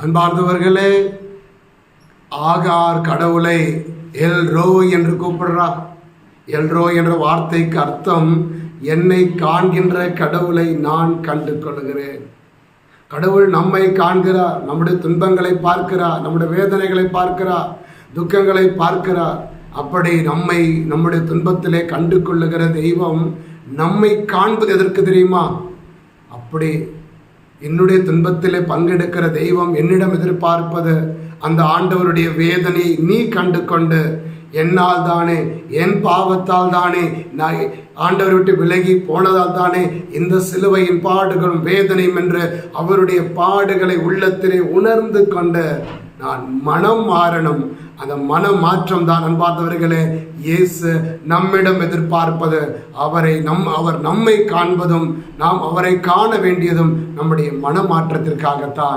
அன்பார்ந்தவர்களே, ஆகார் கடவுளை எல் ரோய் என்று கூப்பிடுறார். எல் ரோய் என்ற வார்த்தைக்கு அர்த்தம் என்னை காண்கின்ற கடவுளை நான் கண்டு கொள்கிறேன். கடவுள் நம்மை காண்கிறார், நம்முடைய துன்பங்களை பார்க்கிறார், நம்முடைய வேதனைகளை பார்க்கிறார், துக்கங்களை பார்க்கிறார். அப்படி நம்முடைய துன்பத்திலே கண்டு கொள்ளுகிற தெய்வம் நம்மை காண்பது எதற்கு தெரியுமா? அப்படி என்னுடைய துன்பத்திலே பங்கெடுக்கிற தெய்வம் என்னிடம் எதிர்பார்ப்பது அந்த ஆண்டவருடைய வேதனை நீ கண்டு கொண்டு, என்னால் தானே, என் பாவத்தால் தானே, நான் ஆண்டவர் விட்டு விலகி போனதால் தானே இந்த சிலுவையின் பாடுகளும் வேதனையும் என்று அவருடைய பாடுகளை உள்ளத்திலே உணர்ந்து கொண்டு நான் மனம் மாறணும். அந்த மன மாற்றம் தான் அன்பார்ந்தவர்களே இயேசு நம்மிடம் எதிர்பார்ப்பது. அவர் நம்மை காண்பதும் நாம் அவரை காண வேண்டியதும் நம்முடைய மன மாற்றத்திற்காகத்தான்.